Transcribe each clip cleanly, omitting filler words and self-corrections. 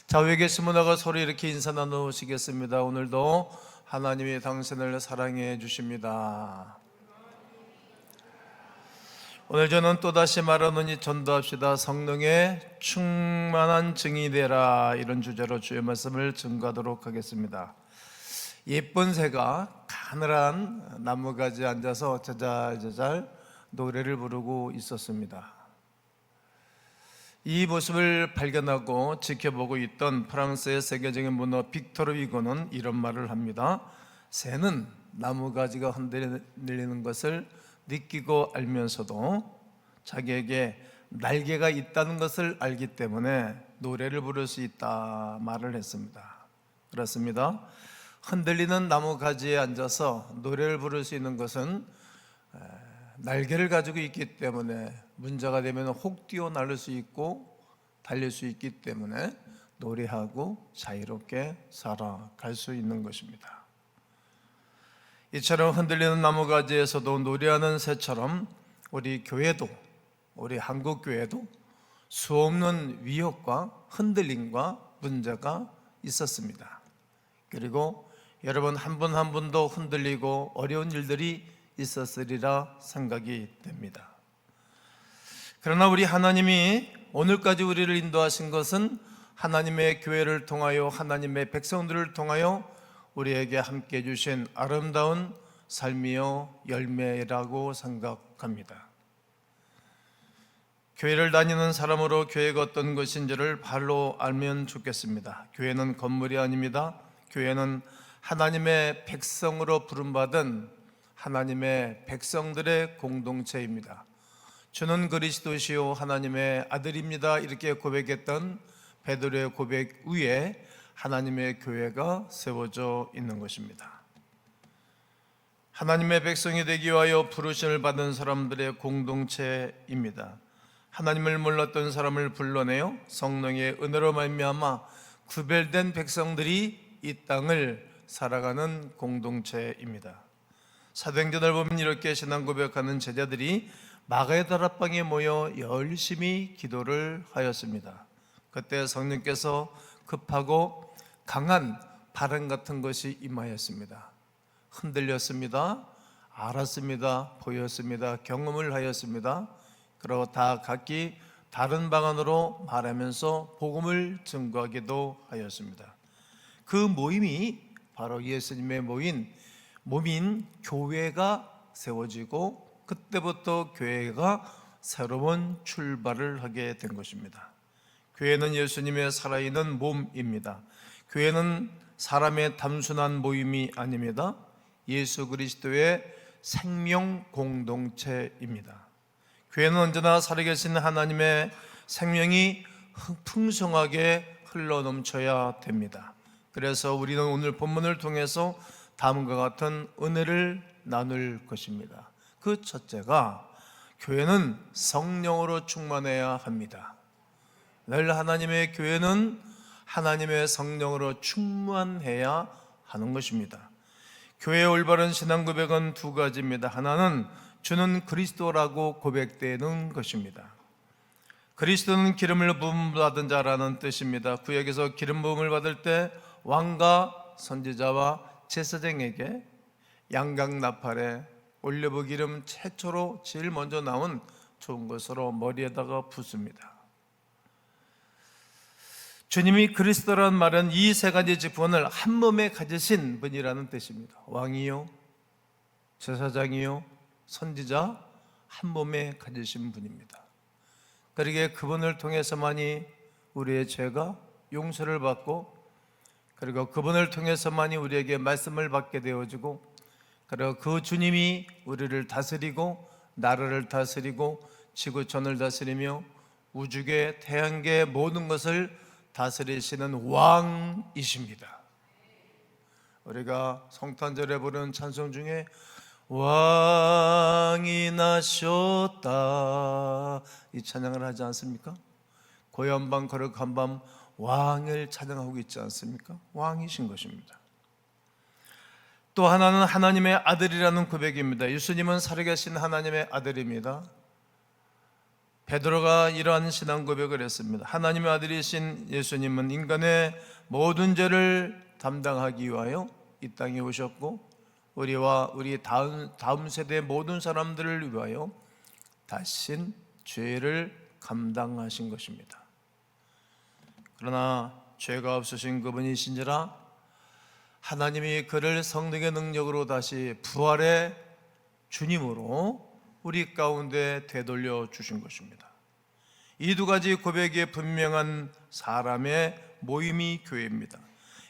자, 위에 계신 분하고 서로 이렇게 인사 나누시겠습니다. 오늘도 하나님이 당신을 사랑해 주십니다. 오늘 저는 또다시 말하노니 전도합시다. 성령의 충만한 증이 되라, 이런 주제로 주의 말씀을 증거하도록 하겠습니다. 예쁜 새가 가늘한 나무가지에 앉아서 자잘자잘 노래를 부르고 있었습니다. 이 모습을 발견하고 지켜보고 있던 프랑스의 세계적인 문화 빅토르 위고는 이런 말을 합니다. 새는 나무가지가 흔들리는 것을 느끼고 알면서도 자기에게 날개가 있다는 것을 알기 때문에 노래를 부를 수 있다 말을 했습니다. 그렇습니다. 흔들리는 나무가지에 앉아서 노래를 부를 수 있는 것은 날개를 가지고 있기 때문에 문제가 되면 혹 뛰어날 수 있고 달릴 수 있기 때문에 노래하고 자유롭게 살아갈 수 있는 것입니다. 이처럼 흔들리는 나무가지에서도 노래하는 새처럼 우리 교회도, 우리 한국교회도 수없는 위협과 흔들림과 문제가 있었습니다. 그리고 여러분 한 분 한 분도 흔들리고 어려운 일들이 있었으리라 생각이 됩니다. 그러나 우리 하나님이 오늘까지 우리를 인도하신 것은 하나님의 교회를 통하여, 하나님의 백성들을 통하여 우리에게 함께 주신 아름다운 삶이요 열매라고 생각합니다. 교회를 다니는 사람으로 교회가 어떤 것인지를 발로 알면 좋겠습니다. 교회는 건물이 아닙니다. 교회는 하나님의 백성으로 부름받은 하나님의 백성들의 공동체입니다. 주는 그리스도시요 하나님의 아들입니다, 이렇게 고백했던 베드로의 고백 위에 하나님의 교회가 세워져 있는 것입니다. 하나님의 백성이 되기 위하여 부르심을 받은 사람들의 공동체입니다. 하나님을 몰랐던 사람을 불러내어 성령의 은혜로 말미암아 구별된 백성들이 이 땅을 살아가는 공동체입니다. 사도행전을 보면 이렇게 신앙 고백하는 제자들이 마가의 다락방에 모여 열심히 기도를 하였습니다. 그때 성령께서 급하고 강한 바람 같은 것이 임하였습니다. 흔들렸습니다. 알았습니다. 보였습니다. 경험을 하였습니다. 그리고 다 각기 다른 방언으로 말하면서 복음을 증거하기도 하였습니다. 그 모임이 바로 예수님의 몸인 교회가 세워지고, 그때부터 교회가 새로운 출발을 하게 된 것입니다. 교회는 예수님의 살아있는 몸입니다. 교회는 사람의 단순한 모임이 아닙니다. 예수 그리스도의 생명 공동체입니다. 교회는 언제나 살아계신 하나님의 생명이 풍성하게 흘러넘쳐야 됩니다. 그래서 우리는 오늘 본문을 통해서 다음과 같은 은혜를 나눌 것입니다. 그 첫째가, 교회는 성령으로 충만해야 합니다. 늘 하나님의 교회는 하나님의 성령으로 충만해야 하는 것입니다. 교회의 올바른 신앙 고백은 두 가지입니다. 하나는 주는 그리스도라고 고백되는 것입니다. 그리스도는 기름을 부음 받은 자라는 뜻입니다. 구약에서 기름 부음을 받을 때 왕과 선지자와 제사장에게 양강나팔에 올리브 기름 최초로 제일 먼저 나온 좋은 것으로 머리에다가 붓습니다. 주님이 그리스도라는 말은 이 세 가지 직분을 한 몸에 가지신 분이라는 뜻입니다. 왕이요, 제사장이요, 선지자, 한 몸에 가지신 분입니다. 그러기에 그분을 통해서만이 우리의 죄가 용서를 받고, 그리고 그분을 통해서만이 우리에게 말씀을 받게 되어지고, 그리고 그 주님이 우리를 다스리고 나라를 다스리고 지구촌을 다스리며 우주계 태양계 모든 것을 다스리시는 왕이십니다. 우리가 성탄절에 부르는 찬송 중에 왕이 나셨다, 이 찬양을 하지 않습니까? 고연방 거룩한 밤 왕을 찬양하고 있지 않습니까? 왕이신 것입니다. 또 하나는 하나님의 아들이라는 고백입니다. 예수님은 살아계신 하나님의 아들입니다. 베드로가 이러한 신앙 고백을 했습니다. 하나님의 아들이신 예수님은 인간의 모든 죄를 담당하기 위하여 이 땅에 오셨고 우리와 우리 다음 세대의 모든 사람들을 위하여 다신 죄를 감당하신 것입니다. 그러나 죄가 없으신 그분이신지라 하나님이 그를 성령의 능력으로 다시 부활의 주님으로 우리 가운데 되돌려 주신 것입니다. 이 두 가지 고백이 분명한 사람의 모임이 교회입니다.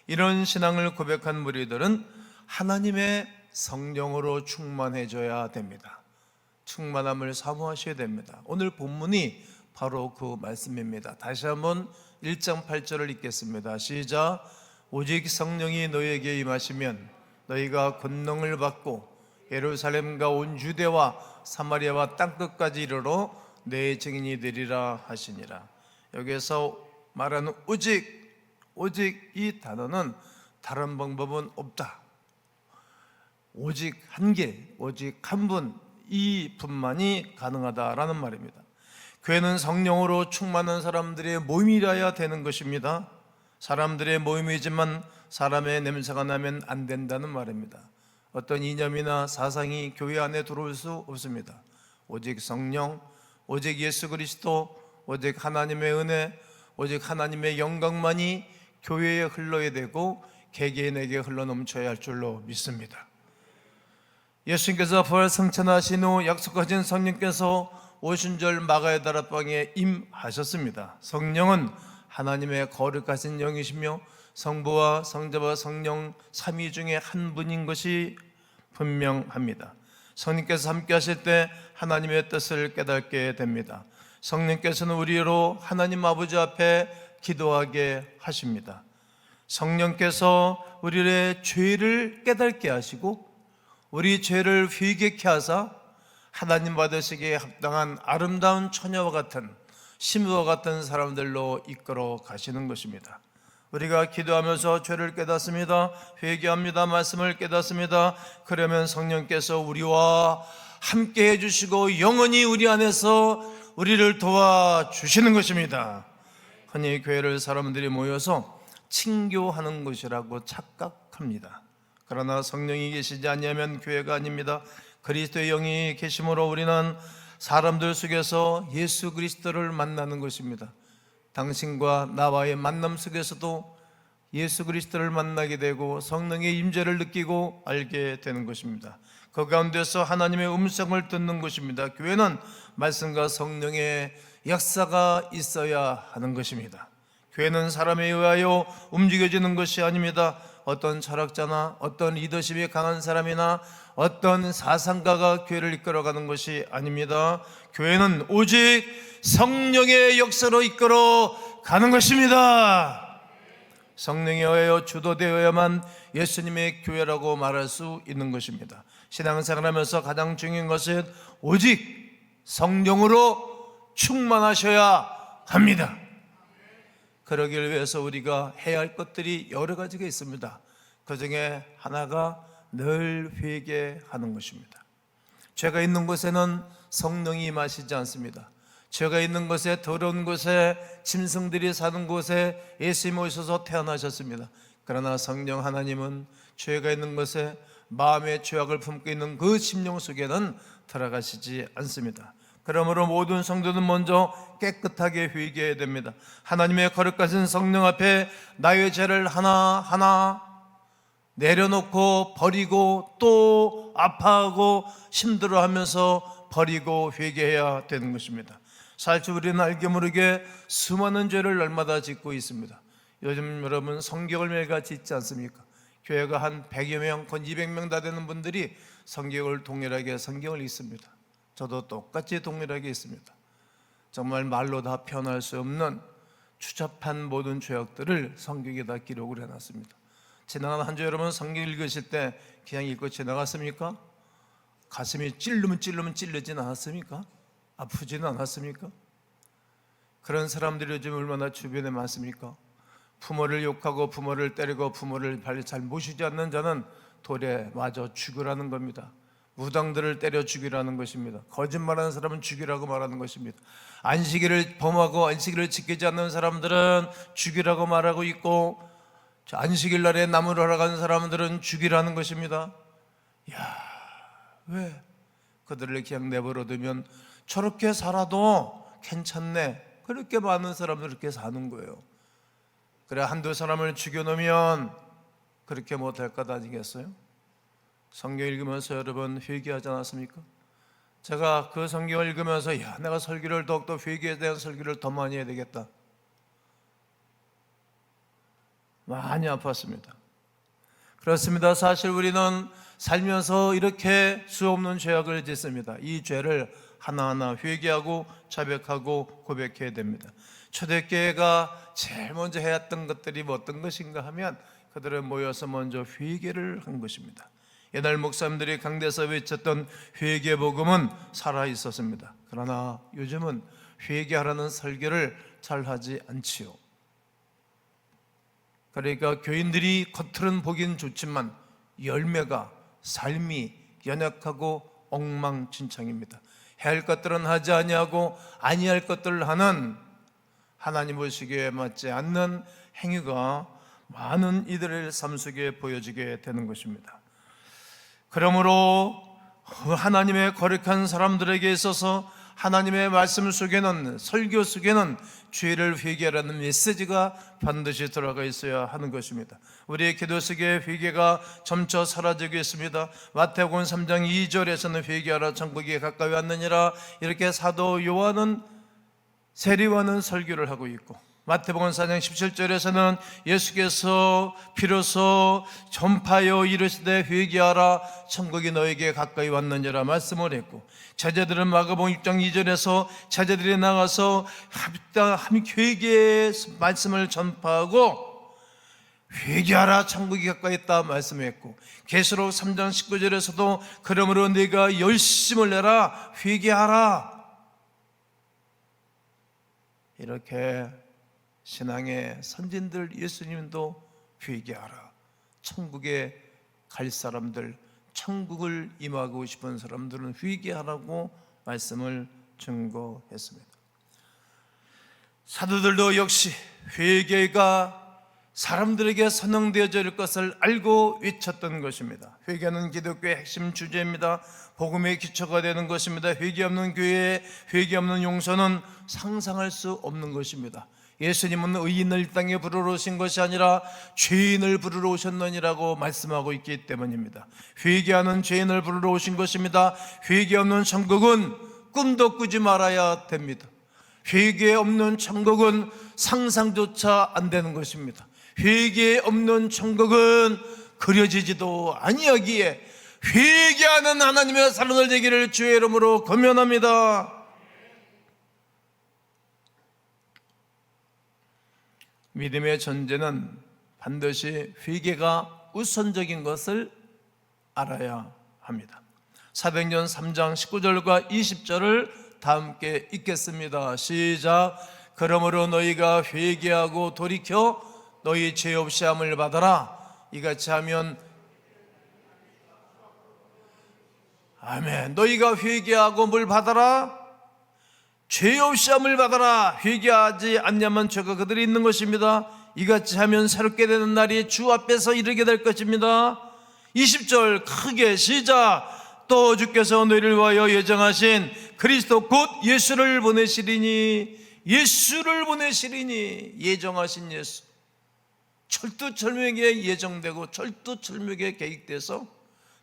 이런 신앙을 고백한 무리들은 하나님의 성령으로 충만해져야 됩니다. 충만함을 사모하셔야 됩니다. 오늘 본문이 바로 그 말씀입니다. 다시 한번 1장 8절을 읽겠습니다. 시작. 오직 성령이 너희에게 임하시면 너희가 권능을 받고 예루살렘과 온 유대와 사마리아와 땅끝까지 이르러 내 증인이 되리라 하시니라. 여기서 말하는 오직 이 단어는 다른 방법은 없다. 오직 한 개, 오직 한 분, 이 분만이 가능하다라는 말입니다. 교회는 성령으로 충만한 사람들의 모임이라야 되는 것입니다. 사람들의 모임이지만 사람의 냄새가 나면 안 된다는 말입니다. 어떤 이념이나 사상이 교회 안에 들어올 수 없습니다. 오직 성령, 오직 예수 그리스도, 오직 하나님의 은혜, 오직 하나님의 영광만이 교회에 흘러야 되고 개개인에게 흘러넘쳐야 할 줄로 믿습니다. 예수님께서 부활 승천하신 후 약속하신 성령께서 오순절 마가의 다락방에 임하셨습니다. 성령은 하나님의 거룩하신 영이시며 성부와 성자와 성령 삼위 중에 한 분인 것이 분명합니다. 성령께서 함께 하실 때 하나님의 뜻을 깨닫게 됩니다. 성령께서는 우리로 하나님 아버지 앞에 기도하게 하십니다. 성령께서 우리의 죄를 깨닫게 하시고 우리 죄를 회개케 하사 하나님 받으시기에 합당한 아름다운 처녀와 같은 시므와 같은 사람들로 이끌어 가시는 것입니다. 우리가 기도하면서 죄를 깨닫습니다. 회개합니다. 말씀을 깨닫습니다. 그러면 성령께서 우리와 함께 해주시고 영원히 우리 안에서 우리를 도와주시는 것입니다. 흔히 교회를 사람들이 모여서 친교하는 것이라고 착각합니다. 그러나 성령이 계시지 아니하면 교회가 아닙니다. 그리스도의 영이 계심으로 우리는 사람들 속에서 예수 그리스도를 만나는 것입니다. 당신과 나와의 만남 속에서도 예수 그리스도를 만나게 되고 성령의 임재를 느끼고 알게 되는 것입니다. 그 가운데서 하나님의 음성을 듣는 것입니다. 교회는 말씀과 성령의 역사가 있어야 하는 것입니다. 교회는 사람에 의하여 움직여지는 것이 아닙니다. 어떤 철학자나 어떤 리더십이 강한 사람이나 어떤 사상가가 교회를 이끌어가는 것이 아닙니다. 교회는 오직 성령의 역사로 이끌어 가는 것입니다. 성령에 의하여 주도되어야만 예수님의 교회라고 말할 수 있는 것입니다. 신앙생활하면서 가장 중요한 것은 오직 성령으로 충만하셔야 합니다. 그러기를 위해서 우리가 해야 할 것들이 여러 가지가 있습니다. 그 중에 하나가 늘 회개하는 것입니다. 죄가 있는 곳에는 성령이 임하시지 않습니다. 죄가 있는 곳에, 더러운 곳에, 짐승들이 사는 곳에 예수님이 오셔서 태어나셨습니다. 그러나 성령 하나님은 죄가 있는 곳에 마음의 죄악을 품고 있는 그 심령 속에는 들어가시지 않습니다. 그러므로 모든 성도는 먼저 깨끗하게 회개해야 됩니다. 하나님의 거룩하신 성령 앞에 나의 죄를 하나하나 내려놓고 버리고 또 아파하고 힘들어하면서 버리고 회개해야 되는 것입니다. 사실 우리는 알게 모르게 수많은 죄를 날마다 짓고 있습니다. 요즘 여러분 성경을 매일같이 읽지 않습니까? 교회가 한 100여 명, 건 200명 다 되는 분들이 성경을 동일하게 성경을 읽습니다. 저도 똑같이 동일하게 있습니다. 정말 말로 다 표현할 수 없는 추잡한 모든 죄악들을 성경에 다 기록을 해놨습니다. 지나간 한 주 여러분 성경 읽으실 때 그냥 읽고 지나갔습니까? 가슴이 찔르면 찔르진 않았습니까? 아프지는 않았습니까? 그런 사람들이 요즘 얼마나 주변에 많습니까? 부모를 욕하고 부모를 때리고 부모를 잘 모시지 않는 자는 돌에 맞아 죽으라는 겁니다. 무당들을 때려 죽이라는 것입니다. 거짓말하는 사람은 죽이라고 말하는 것입니다. 안식일을 범하고 안식일을 지키지 않는 사람들은 죽이라고 말하고 있고, 안식일 날에 나무를 하러 가는 사람들은 죽이라는 것입니다. 왜? 그들을 그냥 내버려두면 저렇게 살아도 괜찮네, 그렇게 많은 사람들이 그렇게 사는 거예요. 그래, 한두 사람을 죽여놓으면 그렇게 못할 것 아니겠어요? 성경 읽으면서 여러분 회개하지 않았습니까? 제가 그 성경을 읽으면서 내가 설교를 더욱더 회개에 대한 설교를 더 많이 해야 되겠다, 많이 아팠습니다. 그렇습니다. 사실 우리는 살면서 이렇게 수없는 죄악을 짓습니다. 이 죄를 하나하나 회개하고 자백하고 고백해야 됩니다. 초대교회가 제일 먼저 해왔던 것들이 어떤 것인가 하면 그들은 모여서 먼저 회개를 한 것입니다. 옛날 목사님들이 강대에서 외쳤던 회개 복음은 살아있었습니다. 그러나 요즘은 회개하라는 설교를 잘 하지 않지요. 그러니까 교인들이 겉으로는 보기는 좋지만 열매가, 삶이 연약하고 엉망진창입니다. 해야 할 것들은 하지 아니하고 아니할 것들을 하는, 하나님 보시기에 맞지 않는 행위가 많은 이들의 삶 속에 보여지게 되는 것입니다. 그러므로 하나님의 거룩한 사람들에게 있어서 하나님의 말씀 속에는, 설교 속에는 죄를 회개하라는 메시지가 반드시 들어가 있어야 하는 것입니다. 우리의 기도 속에 회개가 점차 사라지고 있습니다. 마태복음 3장 2절에서는 회개하라 천국이 가까이 왔느니라, 이렇게 사도 요한은, 세리와는 설교를 하고 있고, 마태복음 4장 17절에서는 예수께서 비로소 전파하여 이르시되 회개하라 천국이 너에게 가까이 왔느니라 말씀을 했고, 제자들은 마가복음 6장 2절에서 제자들이 나가서 회개의 말씀을 전파하고 회개하라 천국이 가까이 있다 말씀했고, 계시록 3장 19절에서도 그러므로 네가 열심을 내라 회개하라, 이렇게 신앙의 선진들 예수님도 회개하라, 천국에 갈 사람들, 천국을 임하고 싶은 사람들은 회개하라고 말씀을 증거했습니다. 사도들도 역시 회개가 사람들에게 선언되어져 일 것을 알고 외쳤던 것입니다. 회개는 기독교의 핵심 주제입니다. 복음의 기초가 되는 것입니다. 회개 없는 교회, 회개 없는 용서는 상상할 수 없는 것입니다. 예수님은 의인을 이 땅에 부르러 오신 것이 아니라 죄인을 부르러 오셨느니라고 말씀하고 있기 때문입니다. 회개하는 죄인을 부르러 오신 것입니다. 회개 없는 천국은 꿈도 꾸지 말아야 됩니다. 회개 없는 천국은 상상조차 안 되는 것입니다. 회개 없는 천국은 그려지지도 아니하기에 회개하는 하나님의 사람들 되기를 주의 이름으로 권면합니다. 믿음의 전제는 반드시 회개가 우선적인 것을 알아야 합니다. 사도행전 3장 19절과 20절을 다 함께 읽겠습니다. 시작. 그러므로 너희가 회개하고 돌이켜 너희 죄 없이 함을 받아라. 이같이 하면, 아멘. 너희가 회개하고 뭘 받아라? 죄 없이 함을 받아라. 회개하지 않냐면 죄가 그들이 있는 것입니다. 이같이 하면 새롭게 되는 날이 주 앞에서 이르게 될 것입니다. 20절 크게 시작. 또 주께서 너희를 위하여 예정하신 그리스도 곧 예수를 보내시리니, 예수를 보내시리니, 예정하신 예수, 철두철미하게 예정되고 철두철미하게 계획돼서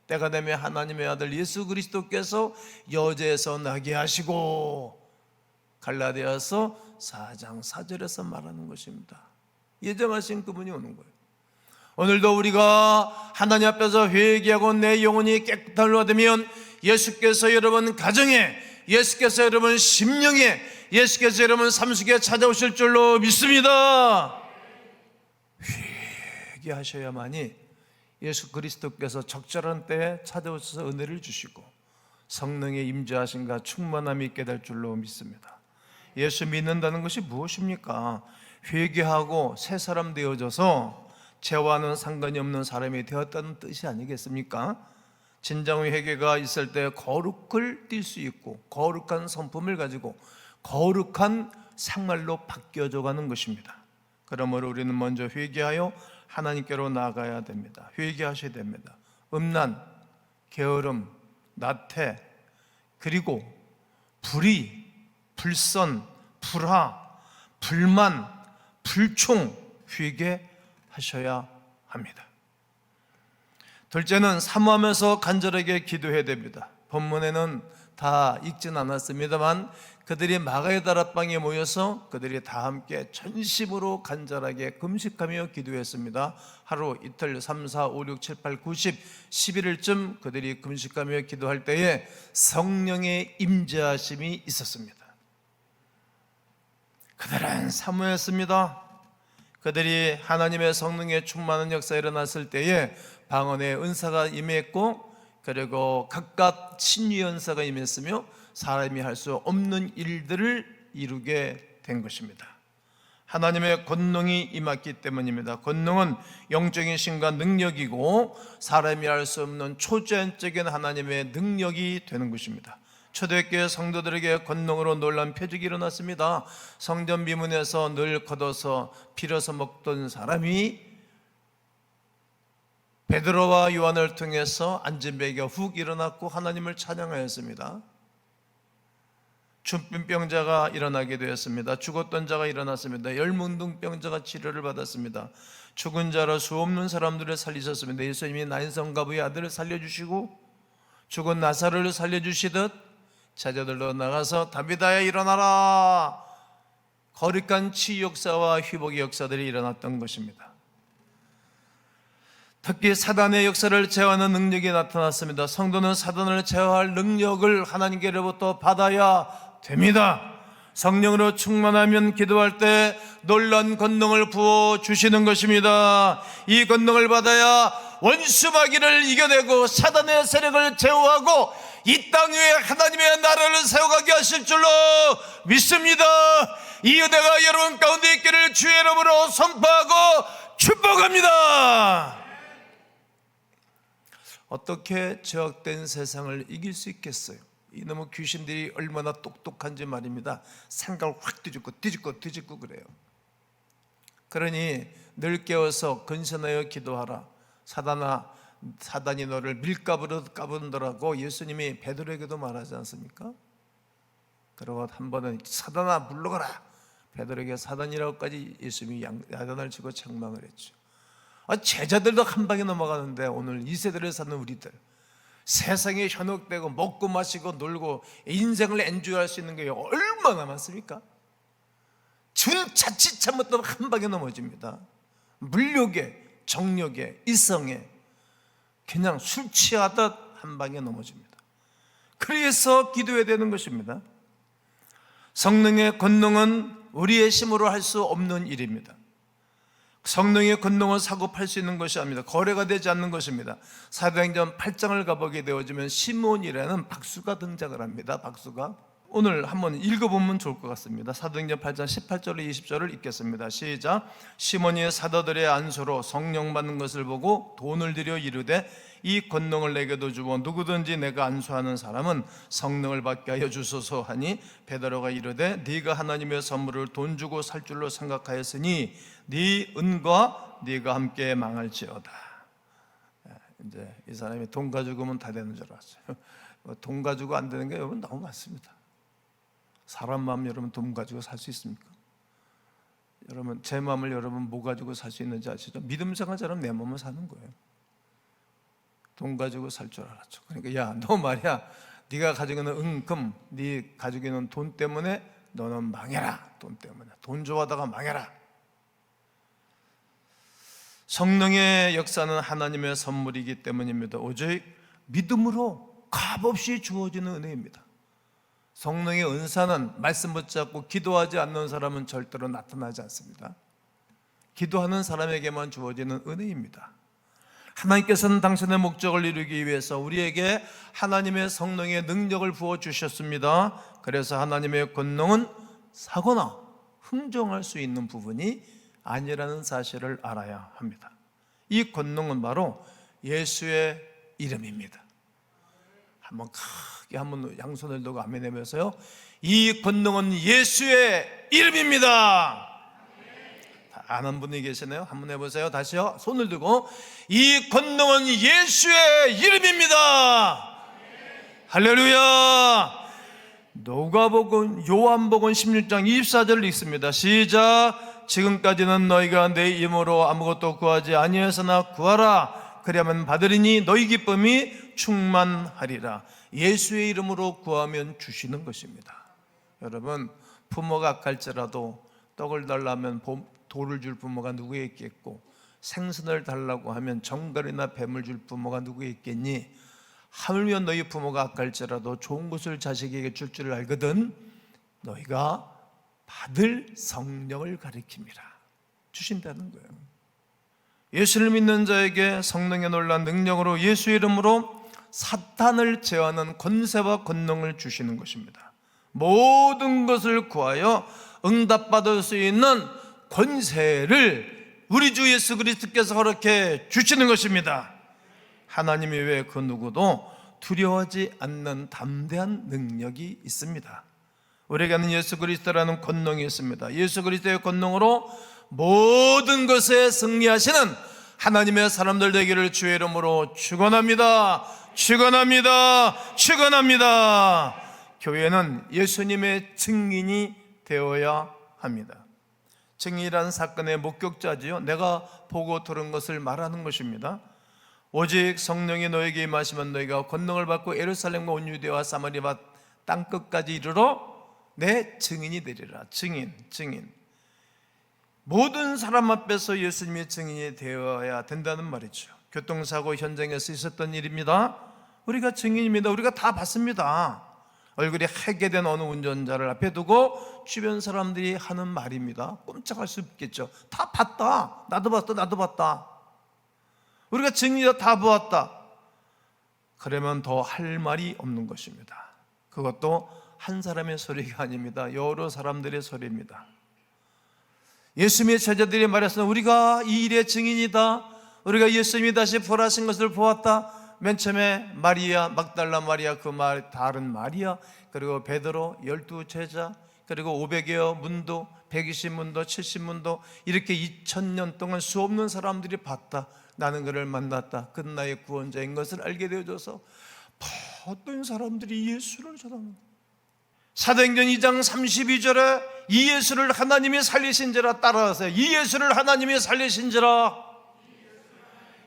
때가 되면 하나님의 아들 예수 그리스도께서 여제에서 나게 하시고, 갈라디아서 4장 4절에서 말하는 것입니다. 예정하신 그분이 오는 거예요. 오늘도 우리가 하나님 앞에서 회개하고 내 영혼이 깨끗함을 받으면 예수께서 여러분 가정에, 예수께서 여러분 심령에, 예수께서 여러분 삶 속에 찾아오실 줄로 믿습니다. 회개하셔야만이 예수 그리스도께서 적절한 때에 찾아오셔서 은혜를 주시고 성령의 임재하심과 충만함이 있게 될 줄로 믿습니다. 예수 믿는다는 것이 무엇입니까? 회개하고 새 사람 되어져서 죄와는 상관이 없는 사람이 되었다는 뜻이 아니겠습니까? 진정 회개가 있을 때 거룩을 띌 수 있고 거룩한 성품을 가지고 거룩한 생활로 바뀌어져 가는 것입니다. 그러므로 우리는 먼저 회개하여 하나님께로 나아가야 됩니다. 회개하셔야 됩니다. 음란, 게으름, 나태, 그리고 불의, 불선, 불화, 불만, 불충 회개하셔야 합니다. 둘째는 사모하면서 간절하게 기도해야 됩니다. 본문에는 다 읽진 않았습니다만 그들이 마가의 다락방에 모여서 그들이 다 함께 전심으로 간절하게 금식하며 기도했습니다. 하루, 이틀, 3, 4, 5, 6, 7, 8, 9, 10, 11일쯤 그들이 금식하며 기도할 때에 성령의 임재하심이 있었습니다. 그들은 사모했습니다. 그들이 하나님의 성령의 충만한 역사가 일어났을 때에 방언의 은사가 임했고, 그리고 각각 신유의 은사가 임했으며 사람이 할 수 없는 일들을 이루게 된 것입니다. 하나님의 권능이 임했기 때문입니다. 권능은 영적인 신과 능력이고 사람이 할 수 없는 초자연적인 하나님의 능력이 되는 것입니다. 초대교회 성도들에게 권능으로 놀라운 표적이 일어났습니다. 성전 비문에서 늘 걷어서 빌어서 먹던 사람이 베드로와 요한을 통해서 안진뱅이가 훅 일어났고 하나님을 찬양하였습니다. 중풍병자가 일어나게 되었습니다. 죽었던 자가 일어났습니다. 열문둥병자가 치료를 받았습니다. 죽은 자로 수없는 사람들을 살리셨습니다. 예수님이 나인성가부의 아들을 살려주시고 죽은 나사로를 살려주시듯 제자들로 나가서 다비다야 일어나라, 거룩한 치유 역사와 회복의 역사들이 일어났던 것입니다. 특히 사단의 역사를 제어하는 능력이 나타났습니다. 성도는 사단을 제어할 능력을 하나님께로부터 받아야 됩니다. 성령으로 충만하면 기도할 때 놀라운 권능을 부어주시는 것입니다. 이 권능을 받아야 원수마귀를 이겨내고 사단의 세력을 제어하고 이 땅 위에 하나님의 나라를 세워가게 하실 줄로 믿습니다. 이 은혜가 여러분 가운데 있기를 주의 이름으로 선포하고 축복합니다. 어떻게 죄악된 세상을 이길 수 있겠어요? 이놈의 귀신들이 얼마나 똑똑한지 말입니다. 생각을 확 뒤집고 그래요. 그러니 늘 깨어서 근신하여 기도하라. 사단이 너를 밀가부로 까분더라고 예수님이 베드로에게도 말하지 않습니까? 그러고 한 번은 사단아 물러가라. 베드로에게 사단이라고까지 예수님이 야단을 치고 책망을 했죠. 제자들도 한 방에 넘어가는데 오늘 이 세대를 사는 우리들, 세상에 현혹되고 먹고 마시고 놀고 인생을 엔조이할 수 있는 게 얼마나 많습니까? 자칫 잘못하면 한 방에 넘어집니다. 물욕에, 정욕에, 이성에 그냥 술 취하듯 한 방에 넘어집니다. 그래서 기도해야 되는 것입니다. 성령의 권능은 우리의 힘으로 할 수 없는 일입니다. 성령의 권능을 사고 팔 수 있는 것이 아닙니다. 거래가 되지 않는 것입니다. 사도행전 8장을 가보게 되어지면 시몬이라는 박수가 등장을 합니다. 박수가 오늘 한번 읽어보면 좋을 것 같습니다. 사도행전 8장 18절로 20절을 읽겠습니다. 시작. 시몬이 사도들의 안수로 성령 받는 것을 보고 돈을 들여 이르되 이 권능을 내게도 주고 누구든지 내가 안수하는 사람은 성령을 받게 하여 주소서 하니 베드로가 이르되 네가 하나님의 선물을 돈 주고 살 줄로 생각하였으니 네 은과 네가 함께 망할지어다. 이제 이 사람이 돈 가지고 오면 다 되는 줄 알았어요. 돈 가지고 안 되는 게 여러분 너무 많습니다. 사람 마음 여러분 돈 가지고 살 수 있습니까? 여러분 제 마음을 여러분 뭐 가지고 살 수 있는지 아시죠? 믿음 생활처럼 내 마음을 사는 거예요. 돈 가지고 살 줄 알았죠. 그러니까 야 너 말이야, 네가 가지고 있는 은금, 네 가지고 있는 돈 때문에 너는 망해라. 돈 때문에 돈 좋아하다가 망해라. 성령의 역사는 하나님의 선물이기 때문입니다. 오직 믿음으로 값없이 주어지는 은혜입니다. 성령의 은사는 말씀 붙잡고 기도하지 않는 사람은 절대로 나타나지 않습니다. 기도하는 사람에게만 주어지는 은혜입니다. 하나님께서는 당신의 목적을 이루기 위해서 우리에게 하나님의 성령의 능력을 부어주셨습니다. 그래서 하나님의 권능은 사거나 흥정할 수 있는 부분이 아니라는 사실을 알아야 합니다. 이 권능은 바로 예수의 이름입니다. 한번 크게 한번 양손을 들고 아멘하면서요, 이 권능은 예수의 이름입니다. 아는 분이 계시네요. 한번 해보세요. 다시요. 손을 들고, 이 권능은 예수의 이름입니다. 할렐루야. 누가복음, 요한복음 16장 24절을 읽습니다. 시작. 지금까지는 너희가 내 이름으로 아무것도 구하지 아니하였으나 구하라. 그리하면 받으리니 너희 기쁨이 충만하리라. 예수의 이름으로 구하면 주시는 것입니다. 여러분, 부모가 악할지라도 떡을 달라면 돌을 줄 부모가 누구 있겠고, 생선을 달라고 하면 정갈이나 뱀을 줄 부모가 누구 있겠니? 하물며 너희 부모가 악할지라도 좋은 것을 자식에게 줄 줄 알거든 너희가 받을 성령을 가리킵니다. 주신다는 거예요. 예수를 믿는 자에게 성령의 놀라운 능력으로 예수의 이름으로 사탄을 제어하는 권세와 권능을 주시는 것입니다. 모든 것을 구하여 응답받을 수 있는 권세를 우리 주 예수 그리스도께서 허락해 주시는 것입니다. 하나님이 왜 그 누구도 두려워하지 않는 담대한 능력이 있습니다. 우리에게는 예수 그리스도라는 권능이 있습니다. 예수 그리스도의 권능으로 모든 것에 승리하시는 하나님의 사람들 되기를 주의 이름으로 축원합니다. 축원합니다. 축원합니다. 교회는 예수님의 증인이 되어야 합니다. 증인이라는 사건의 목격자지요. 내가 보고 들은 것을 말하는 것입니다. 오직 성령이 너에게 임하시면 너희가 권능을 받고 예루살렘과 온 유대와 사마리아 땅끝까지 이르러 내 증인이 되리라. 증인. 모든 사람 앞에서 예수님의 증인이 되어야 된다는 말이죠. 교통사고 현장에서 있었던 일입니다. 우리가 증인입니다. 우리가 다 봤습니다. 얼굴이 하게 된 어느 운전자를 앞에 두고 주변 사람들이 하는 말입니다. 꼼짝할 수 없겠죠. 다 봤다. 나도 봤다. 우리가 증인이다. 다 보았다. 그러면 더 할 말이 없는 것입니다. 그것도 한 사람의 소리가 아닙니다. 여러 사람들의 소리입니다. 예수님의 제자들이 말했습니다. 우리가 이 일의 증인이다. 우리가 예수님이 다시 부활하신 것을 보았다. 맨 처음에 마리아, 막달라 마리아, 그 말 다른 마리아, 그리고 베드로, 12 제자, 그리고 500여 문도, 120문도, 70문도, 이렇게 2000년 동안 수없는 사람들이 봤다. 나는 그를 만났다. 그 나의 구원자인 것을 알게 되어져서 어떤 사람들이 예수를 쳐다봅니다. 사도행전 2장 32절에 이 예수를 하나님이 살리신지라 따라하세요. 이 예수를 하나님이 살리신지라.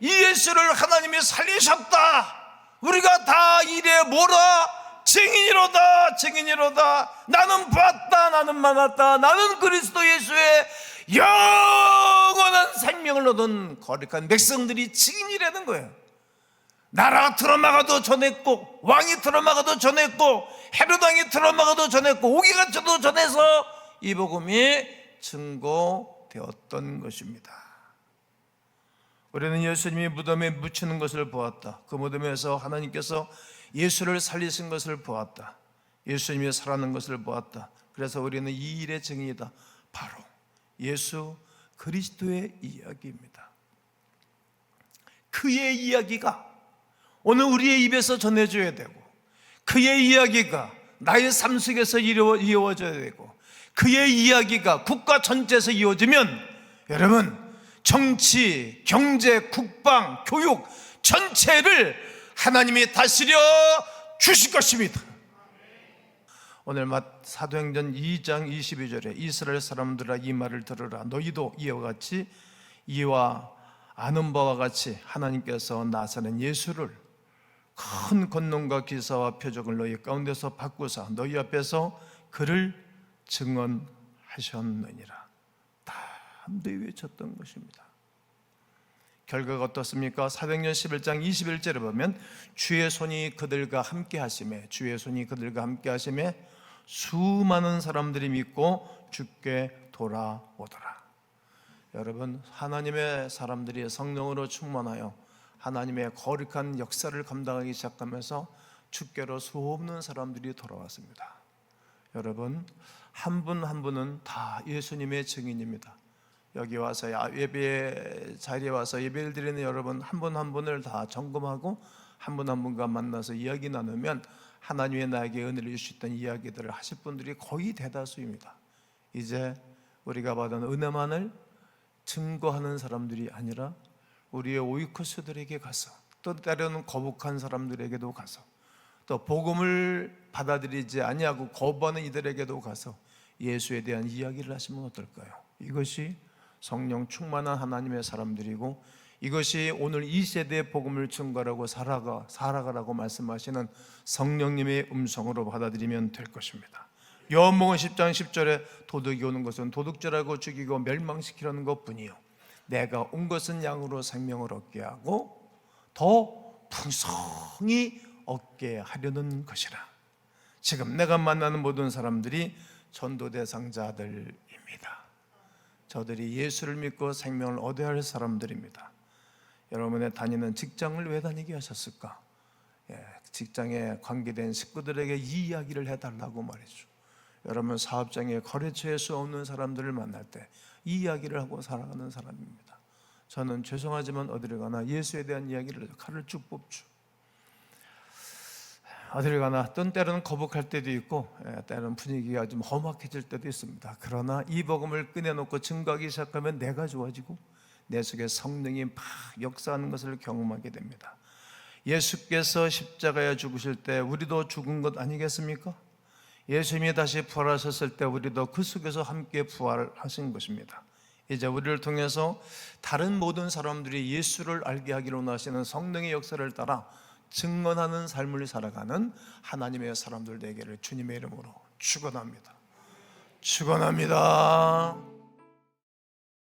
이 예수를 하나님이 살리셨다. 우리가 다 이래 뭐라? 증인이로다. 나는 봤다. 나는 만났다. 나는 그리스도 예수의 영원한 생명을 얻은 거룩한 백성들이 증인이라는 거예요. 나라가 들어막아도 전했고, 왕이 들어막아도 전했고, 헤롯 왕이 들어막아도 전했고, 오기가처도 전해서 이 복음이 증거되었던 것입니다. 우리는 예수님이 무덤에 묻히는 것을 보았다. 그 무덤에서 하나님께서 예수를 살리신 것을 보았다. 예수님이 살아난 것을 보았다. 그래서 우리는 이 일의 증인이다. 바로 예수 그리스도의 이야기입니다. 그의 이야기가 오늘 우리의 입에서 전해져야 되고, 그의 이야기가 나의 삶 속에서 이루어져야 되고, 그의 이야기가 국가 전체에서 이루어지면 여러분, 정치, 경제, 국방, 교육 전체를 하나님이 다스려 주실 것입니다. 오늘 사도행전 2장 22절에 이스라엘 사람들아 이 말을 들으라. 너희도 이와 같이, 이와 아는 바와 같이 하나님께서 나사렛 예수를 큰 권능과 기사와 표적을 너희 가운데서 바꾸사 너희 앞에서 그를 증언하셨느니라. 담대히 외쳤던 것입니다. 결과가 어떻습니까? 사도행전 11장 21절에 보면 주의 손이 그들과 함께 하심에, 주의 손이 그들과 함께 하심에 수많은 사람들이 믿고 주께 돌아오더라. 여러분, 하나님의 사람들이 성령으로 충만하여 하나님의 거룩한 역사를 감당하기 시작하면서 주께로 수없는 사람들이 돌아왔습니다. 여러분, 한 분 한 분은 다 예수님의 증인입니다. 여기 와서 예배 자리에 와서 예배를 드리는 여러분 한 분 한 분을 다 점검하고 한 분 한 분과 만나서 이야기 나누면 하나님의 나에게 은혜를 주셨던 이야기들을 하실 분들이 거의 대다수입니다. 이제 우리가 받은 은혜만을 증거하는 사람들이 아니라 우리의 오이코스들에게 가서, 또 때로는 거북한 사람들에게도 가서, 또 복음을 받아들이지 아니하고 거부하는 이들에게도 가서 예수에 대한 이야기를 하시면 어떨까요? 이것이 성령 충만한 하나님의 사람들이고, 이것이 오늘 이 세대의 복음을 증거하고 살아가라고 말씀하시는 성령님의 음성으로 받아들이면 될 것입니다. 요한복음 10장 10절에 도둑이 오는 것은 도둑질하고 죽이고 멸망시키려는 것뿐이요 내가 온 것은 양으로 생명을 얻게 하고 더 풍성히 얻게 하려는 것이라. 지금 내가 만나는 모든 사람들이 전도 대상자들입니다. 저들이 예수를 믿고 생명을 얻어야 할 사람들입니다. 여러분의 다니는 직장을 왜 다니게 하셨을까? 직장에 관계된 식구들에게 이 이야기를 해달라고 말이죠. 여러분 사업장에 거래처에 수 없는 사람들을 만날 때 이 이야기를 하고 살아가는 사람입니다. 저는 죄송하지만 어디를 가나 예수에 대한 이야기를 칼을 쭉 뽑죠. 어디를 가나 때로는 거북할 때도 있고, 때로는 분위기가 좀 험악해질 때도 있습니다. 그러나 이 복음을 꺼내놓고 증거하기 시작하면 내가 좋아지고 내 속에 성령이 막 역사하는 것을 경험하게 됩니다. 예수께서 십자가에 죽으실 때 우리도 죽은 것 아니겠습니까? 예수님이 다시 부활하셨을 때 우리도 그 속에서 함께 부활하신 것입니다. 이제 우리를 통해서 다른 모든 사람들이 예수를 알게 하기로 원하시는 성령의 역사를 따라 증언하는 삶을 살아가는 하나님의 사람들 되기를 주님의 이름으로 축원합니다. 축원합니다.